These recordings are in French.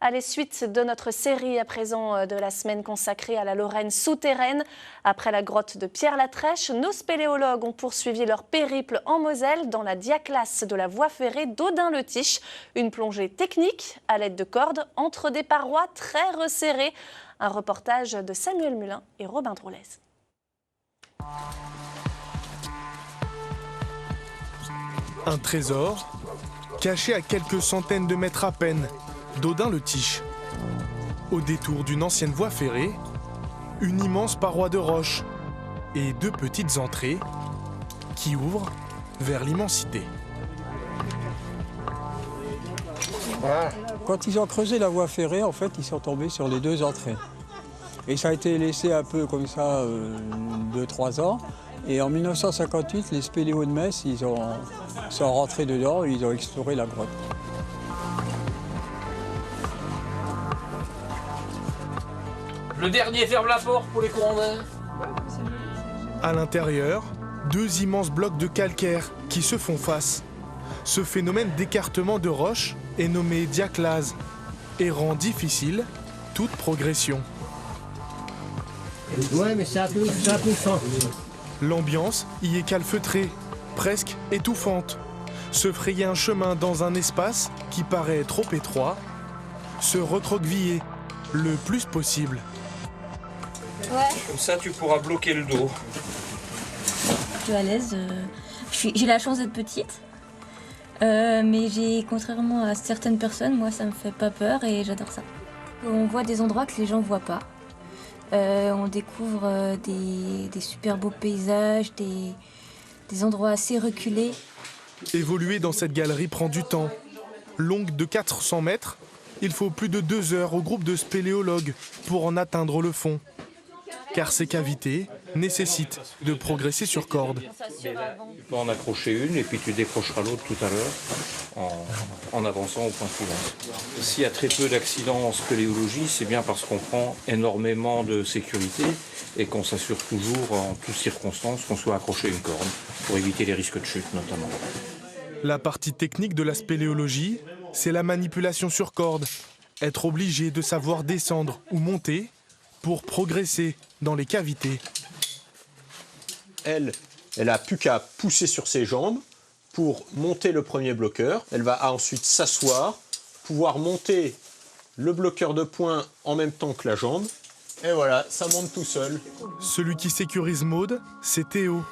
Allez, suite de notre série à présent de la semaine consacrée à la Lorraine souterraine. Après la grotte de Pierre-Latrèche, nos spéléologues ont poursuivi leur périple en Moselle dans la diaclasse de la voie ferrée d'Audun-le-Tiche. Une plongée technique à l'aide de cordes entre des parois très resserrées. Un reportage de Samuel Mulin et Robin Droulez. Un trésor caché à quelques centaines de mètres à peine d'Audun-le-Tiche. Au détour d'une ancienne voie ferrée, une immense paroi de roche et deux petites entrées qui ouvrent vers l'immensité. Quand ils ont creusé la voie ferrée, en fait, ils sont tombés sur les deux entrées. Et ça a été laissé un peu comme ça 2-3 ans. Et en 1958, les spéléos de Metz, sont rentrés dedans et ils ont exploré la grotte. Le dernier ferme la porte pour les courants d'air. À l'intérieur, deux immenses blocs de calcaire qui se font face. Ce phénomène d'écartement de roche est nommé diaclase et rend difficile toute progression. Ouais, mais c'est un peu fin. L'ambiance y est calfeutrée, presque étouffante. Se frayer un chemin dans un espace qui paraît trop étroit, se recroqueviller le plus possible. Ouais. Comme ça, tu pourras bloquer le dos. Je suis à l'aise. J'ai la chance d'être petite. Mais contrairement à certaines personnes, moi, ça me fait pas peur et j'adore ça. On voit des endroits que les gens voient pas. On découvre des super beaux paysages, des endroits assez reculés. Évoluer dans cette galerie prend du temps. Longue de 400 mètres, il faut plus de 2 heures au groupe de spéléologues pour en atteindre le fond. Car ces cavités nécessitent de progresser sur corde. Tu peux en accrocher une et puis tu décrocheras l'autre tout à l'heure en avançant au point suivant. S'il y a très peu d'accidents en spéléologie, c'est bien parce qu'on prend énormément de sécurité et qu'on s'assure toujours en toutes circonstances qu'on soit accroché à une corde pour éviter les risques de chute notamment. La partie technique de la spéléologie, c'est la manipulation sur corde. Être obligé de savoir descendre ou monter pour progresser dans les cavités. Elle a plus qu'à pousser sur ses jambes pour monter le premier bloqueur. Elle va ensuite s'asseoir, pouvoir monter le bloqueur de poing en même temps que la jambe. Et voilà, ça monte tout seul. Celui qui sécurise Maude, c'est Théo.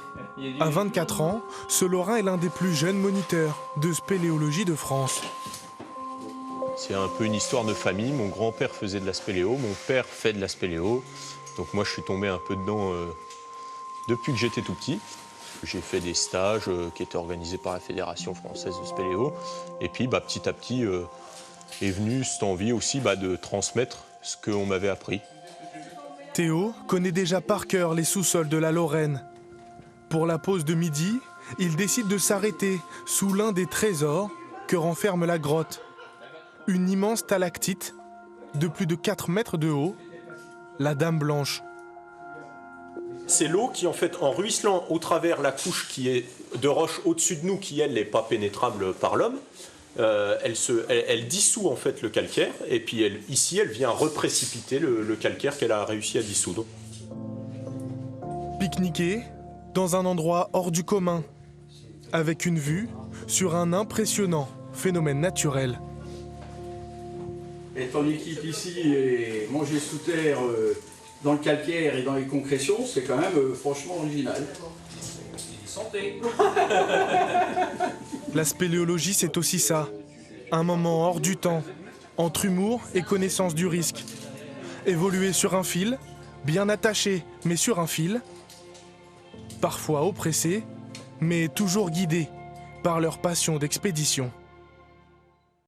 À 24 ans, ce Lorrain est l'un des plus jeunes moniteurs de spéléologie de France. C'est un peu une histoire de famille. Mon grand-père faisait de la spéléo, mon père fait de la spéléo. Donc moi, je suis tombé un peu dedans depuis que j'étais tout petit. J'ai fait des stages qui étaient organisés par la Fédération française de spéléo. Et puis, petit à petit, est venue cette envie aussi de transmettre ce qu'on m'avait appris. Théo connaît déjà par cœur les sous-sols de la Lorraine. Pour la pause de midi, il décide de s'arrêter sous l'un des trésors que renferme la grotte. Une immense stalactite de plus de 4 mètres de haut, la Dame Blanche. C'est l'eau qui, en fait, en ruisselant au travers la couche qui est de roche au-dessus de nous, qui, elle, n'est pas pénétrable par l'homme, elle dissout, en fait, le calcaire. Et puis, ici, elle vient reprécipiter le calcaire qu'elle a réussi à dissoudre. Pique-niquer dans un endroit hors du commun, avec une vue sur un impressionnant phénomène naturel. Et ton équipe ici est manger sous terre dans le calcaire et dans les concrétions, c'est quand même franchement original. Santé. La spéléologie, c'est aussi ça. Un moment hors du temps, entre humour et connaissance du risque. Évoluer sur un fil, bien attaché, mais sur un fil. Parfois oppressés, mais toujours guidés par leur passion d'expédition.